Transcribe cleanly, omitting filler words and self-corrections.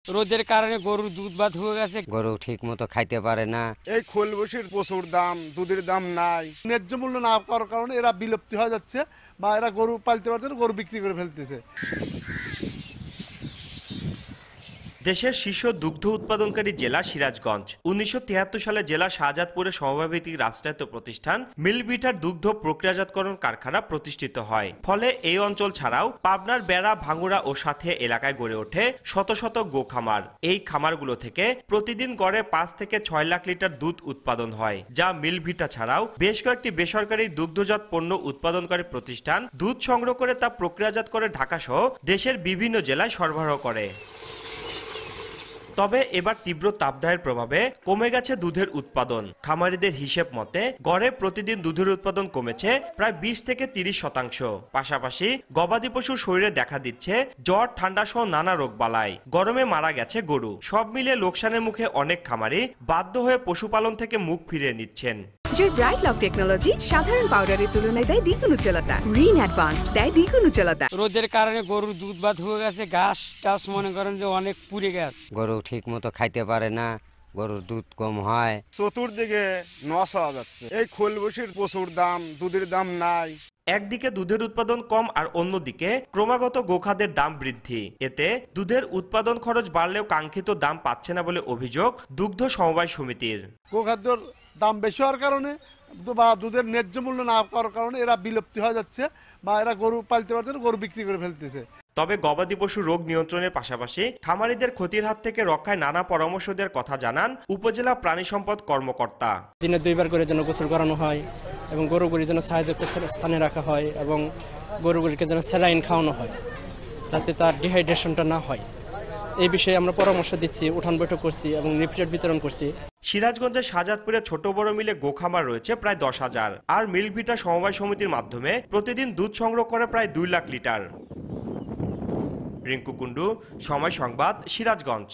রোদের কারণে গরুর দুধ বাদ হয়ে গেছে, গরু ঠিক মতো খাইতে পারে না। এই খোল বসির প্রচুর দাম, দুধের দাম নাই, ন্যায্য মূল্য না পাওয়ার কারণে এরা বিলুপ্তি হয়ে যাচ্ছে বা এরা গরু পালতে পারছে না, গরু বিক্রি করে ফেলতেছে। দেশের শীর্ষ দুগ্ধ উৎপাদনকারী জেলা সিরাজগঞ্জ। 1973 সালে জেলা শাহজাদপুরে সমবায়ভিত্তিক রাষ্ট্রায়ত্ত প্রতিষ্ঠান মিলভিটার দুগ্ধ প্রক্রিয়াজাতকরণ কারখানা প্রতিষ্ঠিত হয়। ফলে এই অঞ্চল ছাড়াও পাবনার বেড়া, ভাঙ্গুড়া ও সাথে এলাকায় গড়ে ওঠে শত শত গোখামার। এই খামারগুলো থেকে প্রতিদিন গড়ে 5 থেকে 6 লাখ লিটার দুধ উৎপাদন হয়, যা মিলভিটা ছাড়াও বেশ কয়েকটি বেসরকারি দুগ্ধজাত পণ্য উৎপাদনকারী প্রতিষ্ঠান দুধ সংগ্রহ করে তা প্রক্রিয়াজাত করে ঢাকা সহ দেশের বিভিন্ন জেলায় সরবরাহ করে। তবে এবার তীব্র তাপদাহের প্রভাবে কমে গেছে দুধের উৎপাদন। খামারিদের হিসেব মতে গড়ে প্রতিদিন দুধের উৎপাদন কমেছে প্রায় 20 থেকে 30%। পাশাপাশি গবাদি পশুর শরীরে দেখা দিচ্ছে জ্বর, ঠান্ডা সহ নানা রোগবালাই। গরমে মারা গেছে গরু। সব মিলিয়ে লোকসানের মুখে অনেক খামারি বাধ্য হয়ে পশুপালন থেকে মুখ ফিরিয়ে নিচ্ছেন। জয় ব্রাইট লক টেকনোলজি সাধারণ পাউডারের তুলনায় দেয় দ্বিগুণ উজ্জ্বলতা। রিন অ্যাডভান্সড দেয় দ্বিগুণ উজ্জ্বলতা। রোদের কারণে গরুর দুধ বাদ হয়ে গেছে, ঘাস টাস মনে করেন যে অনেক পুড়ে গেছে, গরু ঠিক মতো খাইতে পারে না, গরুর দুধ কম হয়। চতুর্দিকে নষ্ট হওয়া যাচ্ছে। এই খোল বসির প্রচুর দাম, দুধের দাম নাই। একদিকে দুধের উৎপাদন কম আর অন্যদিকে ক্রমাগত গোখাদ্যের দাম বৃদ্ধি। এতে দুধের উৎপাদন খরচ বাড়লেও কাঙ্ক্ষিত দাম পাচ্ছে না বলে অভিযোগ দুগ্ধ সমবায় সমিতির। গোখাদ্যর দাম বেশি হওয়ার কারণে বা দুধের ন্যায্য মূল্য না পাওয়ার কারণে এরা বিলুপ্তি হয়ে যাচ্ছে বা এরা গরু পালতে পারছে না, গরু বিক্রি করে ফেলতেছে। তবে গবাদি পশু রোগ নিয়ন্ত্রণের পাশাপাশি খামারিদের ক্ষতির হাত থেকে রক্ষায় নানা পরামর্শ দেওয়ার কথা জানান উপজেলা প্রাণী সম্পদ কর্মকর্তা। দিনে 2 বার করে যেন গোসল করানো হয় এবং গরুগুলি যেন ছায়াযুক্ত স্থানে রাখা হয় এবং গরুগুলিকে যেন স্যালাইন খাওয়ানো হয় যাতে তার ডিহাইড্রেশনটা না হয়। এই বিষয়ে আমরা পরামর্শ দিচ্ছি, উঠান বৈঠক করছি এবং লিফলেট বিতরণ করছি। সিরাজগঞ্জের শাহজাদপুরে ছোট বড় মিলে গোখামার রয়েছে প্রায় 10,000 আর মিলভিটা সমবায় সমিতির মাধ্যমে প্রতিদিন দুধ সংগ্রহ করে প্রায় 2 লাখ লিটার। রিঙ্কু কুন্ডু, সময় সংবাদ, সিরাজগঞ্জ।